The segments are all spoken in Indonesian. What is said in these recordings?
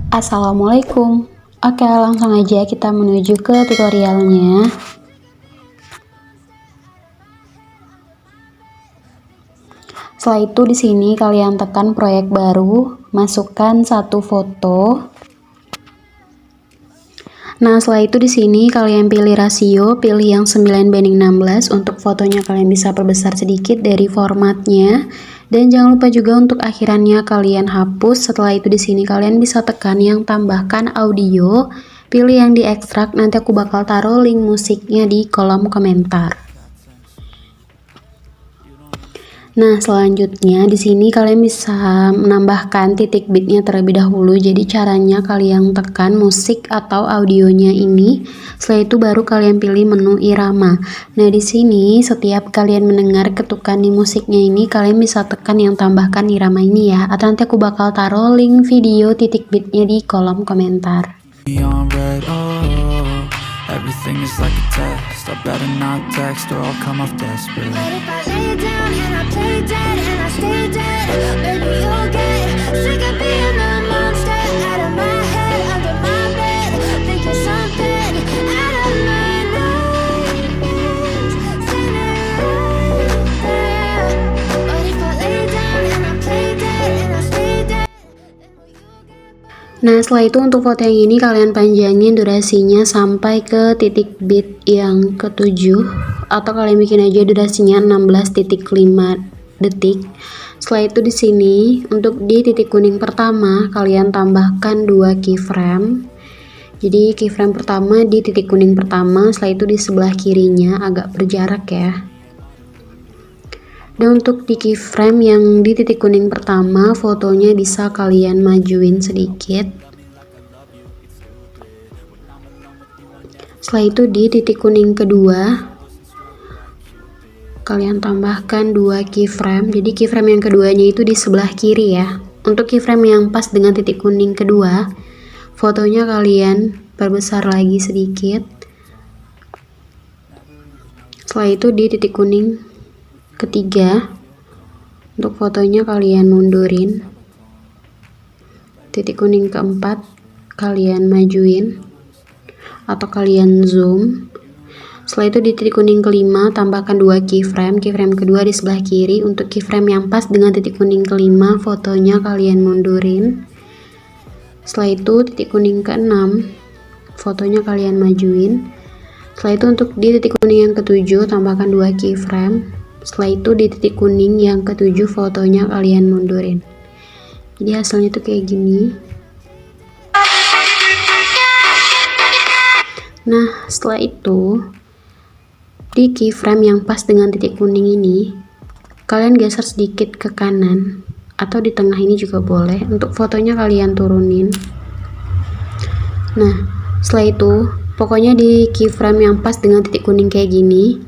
Assalamualaikum. Oke, langsung aja kita menuju ke tutorialnya. Setelah itu di sini kalian tekan proyek baru, masukkan satu foto. Nah, setelah itu di sini kalian pilih rasio, pilih yang 9:16 untuk fotonya kalian bisa perbesar sedikit dari formatnya. Dan jangan lupa juga untuk akhirannya kalian hapus. Setelah itu di sini kalian bisa tekan yang tambahkan audio, pilih yang diekstrak. Nanti aku bakal taruh link musiknya di kolom komentar. Nah, selanjutnya di sini kalian bisa menambahkan titik bitnya terlebih dahulu. Jadi caranya kalian tekan musik atau audionya ini. Setelah itu baru kalian pilih menu irama. Nah, di sini setiap kalian mendengar ketukan di musiknya ini, kalian bisa tekan yang tambahkan irama ini ya. Atau nanti aku bakal taruh link video titik bitnya di kolom komentar. Everything is like a test. I better not text or I'll come off desperate. But if I lay down and I play dead and I stay dead, maybe you'll get sick of being the monster out of my head, under my bed, thinking something out of my nightmares, standing right there. But if I lay down and I play dead and I stay dead. Nah, setelah itu untuk foto yang ini kalian panjangin durasinya sampai ke titik bit yang ke-7 atau kalian bikin aja durasinya 16.5 detik. Setelah itu di sini untuk di titik kuning pertama kalian tambahkan 2 keyframe. Jadi keyframe pertama di titik kuning pertama, setelah itu di sebelah kirinya agak berjarak ya. Dan untuk di keyframe yang di titik kuning pertama, fotonya bisa kalian majuin sedikit. Setelah itu di titik kuning kedua, kalian tambahkan 2 keyframe. Jadi keyframe yang keduanya itu di sebelah kiri ya. Untuk keyframe yang pas dengan titik kuning kedua, fotonya kalian perbesar lagi sedikit. Setelah itu di titik kuning ketiga, untuk fotonya kalian mundurin. Titik kuning keempat kalian majuin atau kalian zoom. Setelah itu di titik kuning kelima tambahkan 2 keyframe. Keyframe kedua di sebelah kiri. Untuk keyframe yang pas dengan titik kuning kelima, fotonya kalian mundurin. Setelah itu titik kuning keenam, fotonya kalian majuin. Setelah itu untuk di titik kuning yang ketujuh tambahkan 2 keyframe. Setelah itu di titik kuning yang ke-7 fotonya kalian mundurin. Jadi hasilnya tuh kayak gini. Nah, setelah itu di keyframe yang pas dengan titik kuning ini kalian geser sedikit ke kanan atau di tengah ini juga boleh. Untuk fotonya kalian turunin. Nah, setelah itu pokoknya di keyframe yang pas dengan titik kuning kayak gini,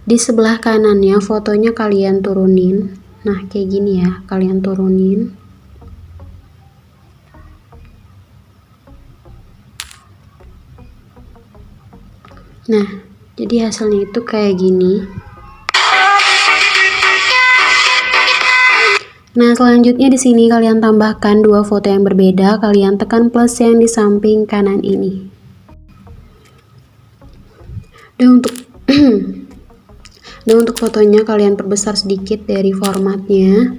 di sebelah kanannya fotonya kalian turunin. Nah, kayak gini ya, kalian turunin. Nah, jadi hasilnya itu kayak gini. Nah, selanjutnya di sini kalian tambahkan 2 foto yang berbeda, kalian tekan plus yang di samping kanan ini. Dan untuk fotonya kalian perbesar sedikit dari formatnya.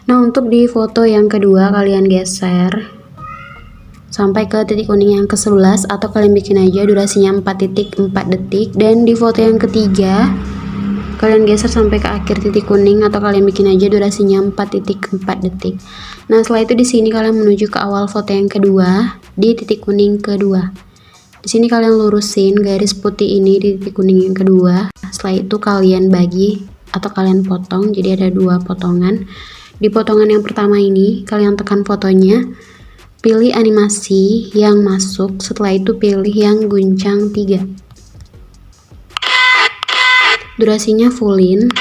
Nah, untuk di foto yang kedua kalian geser sampai ke titik kuning yang ke-11 atau kalian bikin aja durasinya 4.4 detik. Dan di foto yang ketiga kalian geser sampai ke akhir titik kuning atau kalian bikin aja durasinya 4.4 detik. Nah, setelah itu di sini kalian menuju ke awal foto yang kedua di titik kuning kedua. Di sini kalian lurusin garis putih ini di titik kuning yang kedua. Setelah itu kalian bagi atau kalian potong. Jadi ada 2 potongan. Di potongan yang pertama ini kalian tekan fotonya, pilih animasi yang masuk. Setelah itu pilih yang guncang 3. Durasinya fullin.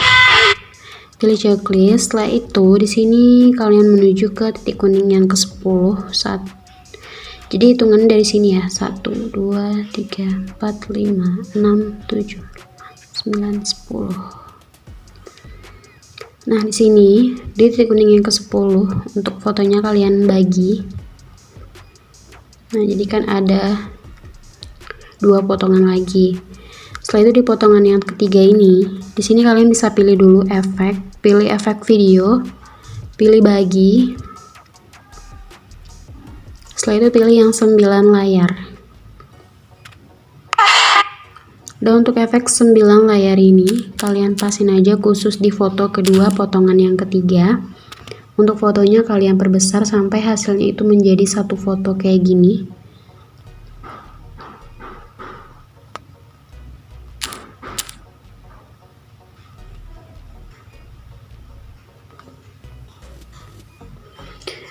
Pilih checklist. Setelah itu di sini kalian menuju ke titik kuning yang ke-10 saat. Jadi hitungan dari sini ya, 1, 2, 3, 4, 5, 6, 7, 9, 10. Nah, di sini di titik kuning yang ke-10 untuk fotonya kalian bagi. Nah, jadi kan ada 2 potongan lagi. Setelah itu di potongan yang ketiga ini, di sini kalian bisa pilih dulu efek, pilih efek video, pilih bagi. Setelah itu pilih yang 9 layar. Dan untuk efek 9 layar ini, kalian pasin aja khusus di foto kedua potongan yang ketiga. Untuk fotonya kalian perbesar sampai hasilnya itu menjadi satu foto kayak gini.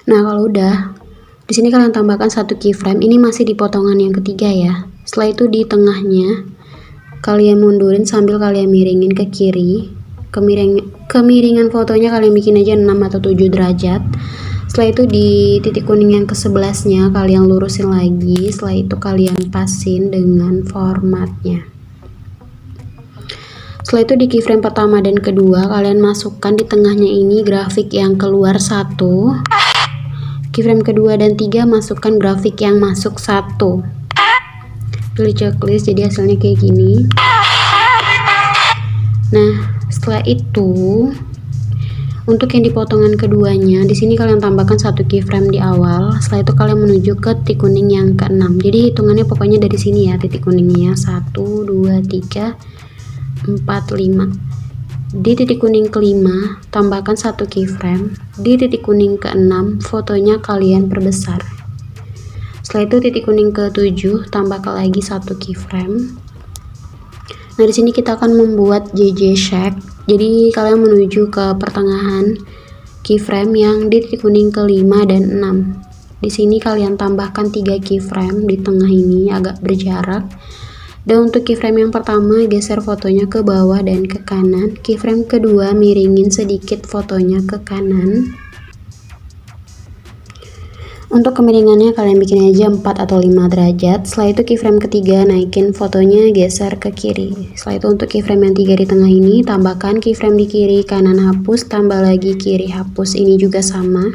Nah, kalau udah, di sini kalian tambahkan satu keyframe. Ini masih di potongan yang ketiga ya. Setelah itu di tengahnya kalian mundurin sambil kalian miringin ke kiri. Kemiringan fotonya kalian bikin aja 6 atau 7 derajat. Setelah itu di titik kuning yang ke-11-nya kalian lurusin lagi. Setelah itu kalian pasin dengan formatnya. Setelah itu di keyframe pertama dan kedua kalian masukkan di tengahnya ini grafik yang keluar 1. Keyframe kedua dan 3 masukkan grafik yang masuk 1. Pilih checklist, jadi hasilnya kayak gini. Nah, setelah itu untuk yang di potongan keduanya, di sini kalian tambahkan satu keyframe di awal. Setelah itu kalian menuju ke titik kuning yang ke-6. Jadi hitungannya pokoknya dari sini ya, titik kuningnya 1 2 3 4 5. Di titik kuning ke-5 tambahkan satu keyframe. Di titik kuning ke-6 fotonya kalian perbesar. Setelah itu titik kuning ke-7 tambahkan lagi satu keyframe. Nah, di sini kita akan membuat JJ shape. Jadi kalian menuju ke pertengahan keyframe yang di titik kuning ke-5 dan 6. Di sini kalian tambahkan 3 keyframe di tengah ini agak berjarak. Dan untuk keyframe yang pertama geser fotonya ke bawah dan ke kanan. Keyframe kedua miringin sedikit fotonya ke kanan. Untuk kemiringannya kalian bikin aja 4 atau 5 derajat. Setelah itu keyframe ketiga naikin fotonya geser ke kiri. Setelah itu untuk keyframe yang 3 di tengah ini tambahkan keyframe di kiri, kanan hapus, tambah lagi kiri hapus. Ini juga sama.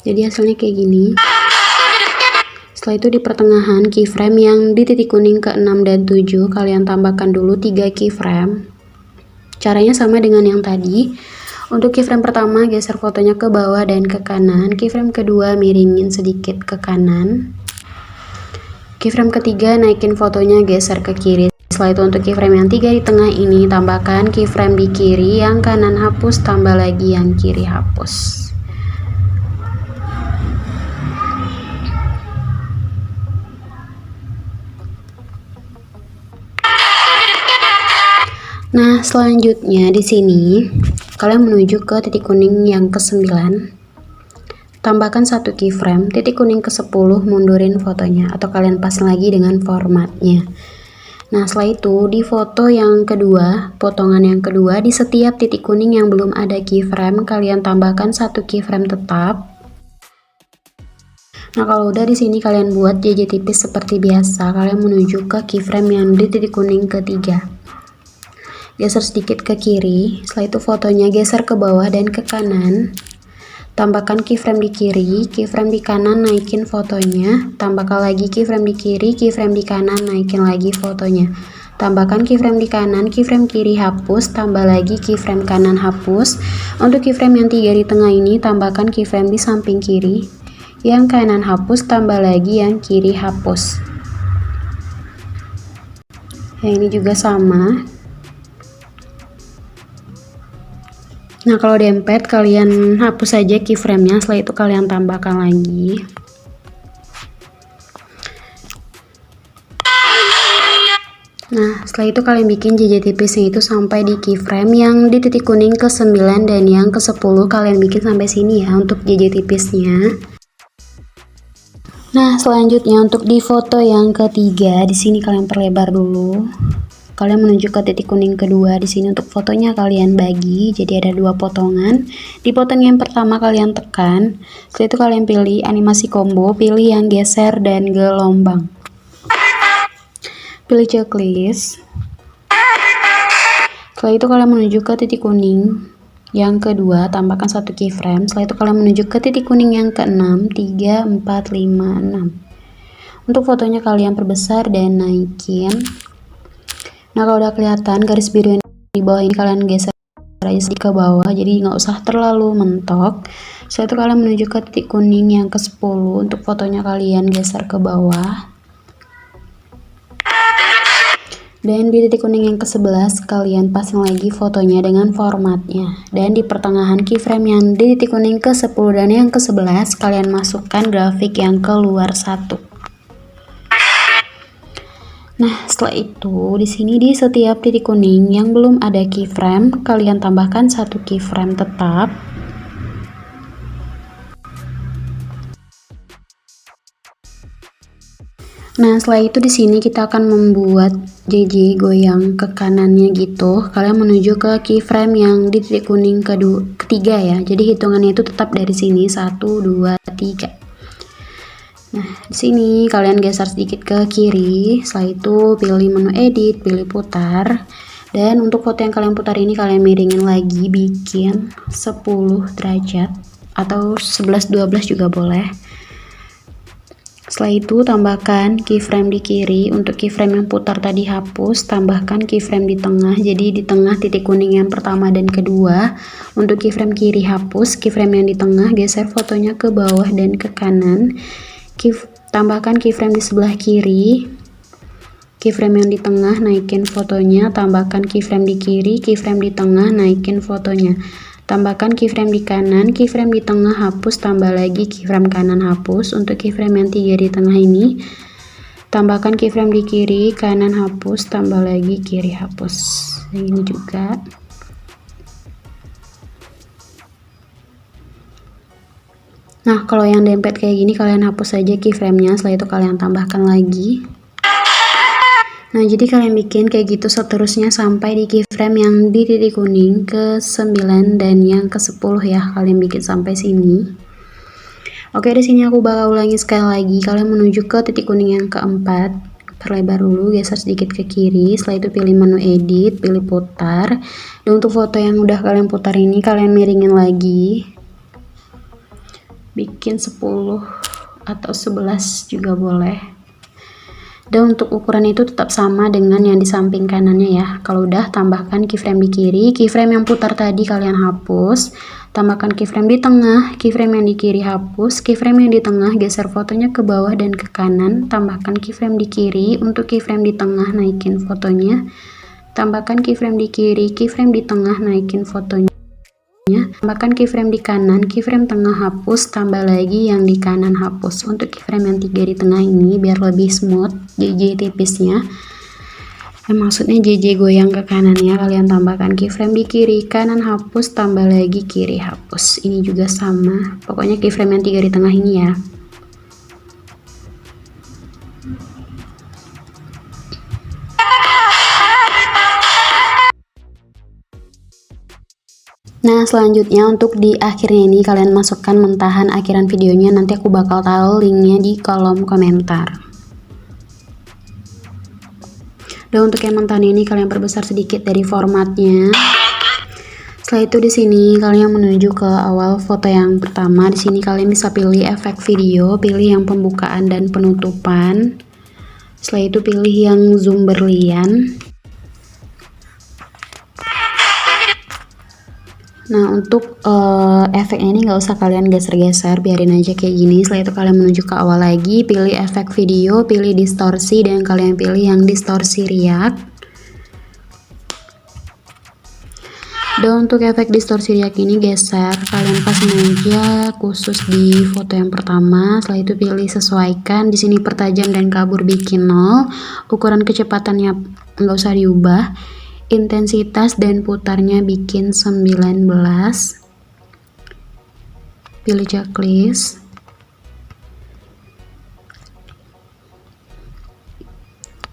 Jadi hasilnya kayak gini. Setelah itu di pertengahan keyframe yang di titik kuning ke-6 dan 7 kalian tambahkan dulu 3 keyframe. Caranya sama dengan yang tadi. Untuk keyframe pertama geser fotonya ke bawah dan ke kanan. Keyframe kedua miringin sedikit ke kanan. Keyframe ketiga naikin fotonya geser ke kiri. Setelah itu untuk keyframe yang 3 di tengah ini tambahkan keyframe di kiri, yang kanan hapus, tambah lagi yang kiri hapus. Nah, selanjutnya di sini kalian menuju ke titik kuning yang ke-9. Tambahkan satu keyframe, titik kuning ke-10 mundurin fotonya atau kalian pasang lagi dengan formatnya. Nah, setelah itu di foto yang kedua, potongan yang kedua, di setiap titik kuning yang belum ada keyframe kalian tambahkan satu keyframe tetap. Nah, kalau udah di sini kalian buat JJ tipis seperti biasa. Kalian menuju ke keyframe yang di titik kuning ketiga. Geser sedikit ke kiri, setelah itu fotonya geser ke bawah dan ke kanan. Tambahkan keyframe di kiri, keyframe di kanan naikin fotonya. Tambahkan lagi keyframe di kiri, keyframe di kanan naikin lagi fotonya. Tambahkan keyframe di kanan, keyframe kiri hapus, tambah lagi keyframe kanan hapus. Untuk keyframe yang 3 di tengah ini tambahkan keyframe di samping kiri, yang kanan hapus, tambah lagi yang kiri hapus. Yang ini juga sama. Nah, kalau dempet kalian hapus saja keyframe-nya, setelah itu kalian tambahkan lagi. Nah, setelah itu kalian bikin JJ tipisnya itu sampai di keyframe yang di titik kuning ke-9 dan yang ke-10 kalian bikin sampai sini ya untuk JJ tipisnya. Nah, selanjutnya untuk di foto yang ketiga, di sini kalian perlebar dulu. Kalian menuju ke titik kuning kedua. Di sini untuk fotonya kalian bagi, jadi ada 2 potongan. Di potongan yang pertama kalian tekan, setelah itu kalian pilih animasi combo, pilih yang geser dan gelombang. Pilih checklist. Setelah itu kalian menuju ke titik kuning yang kedua, tambahkan 1 keyframe. Setelah itu kalian menuju ke titik kuning yang ke-6, 3, 4, 5, 6. Untuk fotonya kalian perbesar dan naikin. Nah, kalau udah kelihatan garis biru yang di bawah ini kalian geser aja sedikit ke bawah, jadi nggak usah terlalu mentok. Setelah itu kalian menuju ke titik kuning yang ke-10. Untuk fotonya kalian geser ke bawah. Dan di titik kuning yang ke-11 kalian pasang lagi fotonya dengan formatnya. Dan di pertengahan keyframe yang di titik kuning ke-10 dan yang ke-11 kalian masukkan grafik yang keluar 1. Nah, setelah itu di sini di setiap titik kuning yang belum ada keyframe kalian tambahkan 1 keyframe tetap. Nah, setelah itu di sini kita akan membuat JJ goyang ke kanannya gitu. Kalian menuju ke keyframe yang di titik kuning ketiga ya. Jadi hitungannya itu tetap dari sini 1, 2, 3. Nah, di sini kalian geser sedikit ke kiri. Setelah itu pilih menu edit, pilih putar. Dan untuk foto yang kalian putar ini kalian miringin lagi, bikin 10 derajat atau 11, 12 juga boleh. Setelah itu tambahkan keyframe di kiri. Untuk keyframe yang putar tadi hapus, tambahkan keyframe di tengah. Jadi di tengah titik kuning yang pertama dan kedua. Untuk keyframe kiri hapus, keyframe yang di tengah geser fotonya ke bawah dan ke kanan. Tambahkan keyframe di sebelah kiri. Keyframe yang di tengah naikin fotonya, tambahkan keyframe di kiri, keyframe di tengah naikin fotonya. Tambahkan keyframe di kanan, keyframe di tengah hapus, tambah lagi keyframe kanan hapus. Untuk keyframe yang 3 di tengah ini, tambahkan keyframe di kiri, kanan hapus, tambah lagi kiri hapus. Yang ini juga. Nah, kalau yang dempet kayak gini kalian hapus saja keyframe-nya, setelah itu kalian tambahkan lagi. Nah, jadi kalian bikin kayak gitu seterusnya sampai di keyframe yang di titik kuning ke-9 dan yang ke-10 ya. Kalian bikin sampai sini. Oke, di sini aku bakal ulangi sekali lagi. Kalian menuju ke titik kuning yang ke-4. Perlebar dulu, geser sedikit ke kiri. Setelah itu pilih menu edit, pilih putar. Dan untuk foto yang udah kalian putar ini kalian miringin lagi. Bikin 10 atau 11 juga boleh. Dan untuk ukuran itu tetap sama dengan yang di samping kanannya ya. Kalau udah, tambahkan keyframe di kiri, keyframe yang putar tadi kalian hapus, tambahkan keyframe di tengah, keyframe yang di kiri hapus, keyframe yang di tengah geser fotonya ke bawah dan ke kanan, tambahkan keyframe di kiri. Untuk keyframe di tengah naikin fotonya, tambahkan keyframe di kiri, keyframe di tengah naikin fotonya. Tambahkan keyframe di kanan, keyframe tengah hapus, tambah lagi yang di kanan hapus. Untuk keyframe yang 3 di tengah ini biar lebih smooth JJ tipisnya. Maksudnya JJ goyang ke kanannya, kalian tambahkan keyframe di kiri, kanan hapus, tambah lagi kiri hapus. Ini juga sama. Pokoknya keyframe yang 3 di tengah ini ya. Nah, selanjutnya untuk di akhirnya ini kalian masukkan mentahan akhiran videonya, nanti aku bakal taruh linknya di kolom komentar. Dan untuk yang mentahan ini kalian perbesar sedikit dari formatnya. Setelah itu di sini kalian menuju ke awal foto yang pertama. Di sini kalian bisa pilih efek video, pilih yang pembukaan dan penutupan. Setelah itu pilih yang zoom berlian. Nah, untuk efeknya ini nggak usah kalian geser-geser, biarin aja kayak gini. Setelah itu kalian menuju ke awal lagi, pilih efek video, pilih distorsi, dan kalian pilih yang distorsi riak. Dan untuk efek distorsi riak ini geser, kalian pasang aja khusus di foto yang pertama. Setelah itu pilih sesuaikan, di sini pertajam dan kabur bikin 0, ukuran kecepatannya nggak usah diubah. Intensitas dan putarnya bikin 19. Pilih checklist.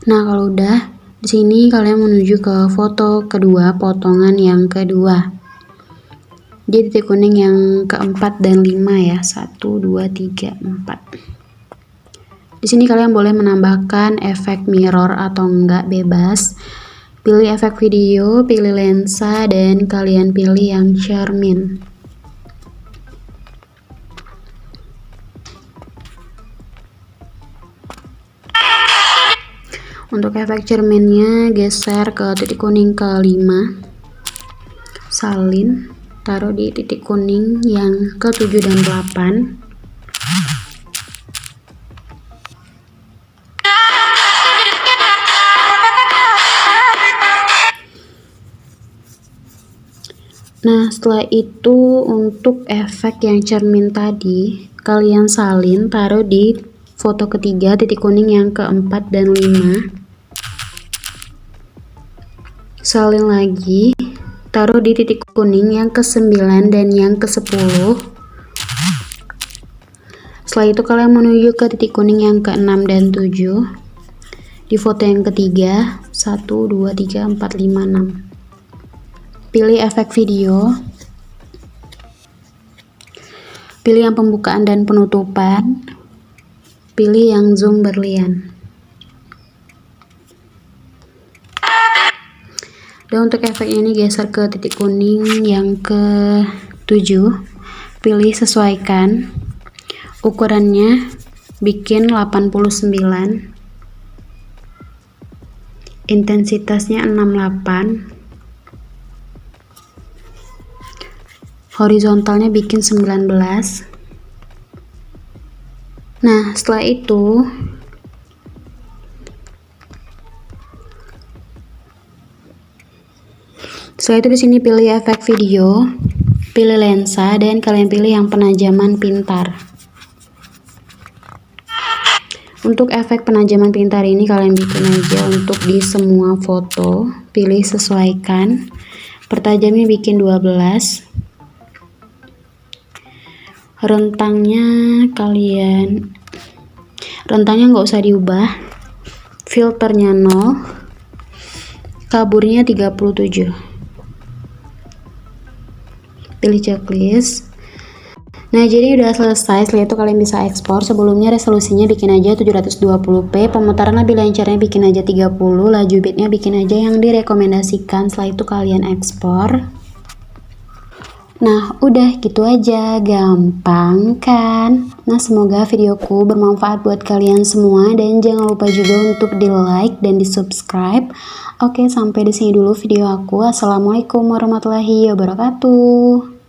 Nah, kalau udah di sini kalian menuju ke foto kedua, potongan yang kedua. Jadi titik kuning yang keempat dan 5 ya. 1, 2, 3, 4. Di sini kalian boleh menambahkan efek mirror atau enggak, bebas. Pilih efek video, pilih lensa, dan kalian pilih yang cermin. Untuk efek cerminnya, geser ke titik kuning ke-5, salin, taruh di titik kuning yang ke-7 dan 8. Nah, setelah itu untuk efek yang cermin tadi, kalian salin, taruh di foto ketiga, titik kuning yang ke-4 dan 5. Salin lagi, taruh di titik kuning yang ke-9 dan yang ke-10. Setelah itu kalian menuju ke titik kuning yang ke-6 dan 7. Di foto yang ketiga, 1, 2, 3, 4, 5, 6. Pilih efek video. Pilih yang pembukaan dan penutupan. Pilih yang zoom berlian. Dan untuk efek ini geser ke titik kuning yang ke-7. Pilih sesuaikan. Ukurannya bikin 89. Intensitasnya 68. Horizontalnya bikin 19. Nah, setelah itu di sini pilih efek video, pilih lensa, dan kalian pilih yang penajaman pintar. Untuk efek penajaman pintar ini kalian bikin aja untuk di semua foto, pilih sesuaikan. Pertajamnya bikin 12. Rentangnya nggak usah diubah. Filternya 0. Kaburnya 37. Pilih checklist. Nah, jadi udah selesai. Setelah itu kalian bisa ekspor. Sebelumnya resolusinya bikin aja 720p, pemutaran lebih lancarnya bikin aja 30, laju bitnya bikin aja yang direkomendasikan. Setelah itu kalian ekspor. Nah, udah gitu aja, gampang kan? Nah, semoga videoku bermanfaat buat kalian semua, dan jangan lupa juga untuk di like dan di subscribe. Oke, sampai di sini dulu video aku. Assalamualaikum warahmatullahi wabarakatuh.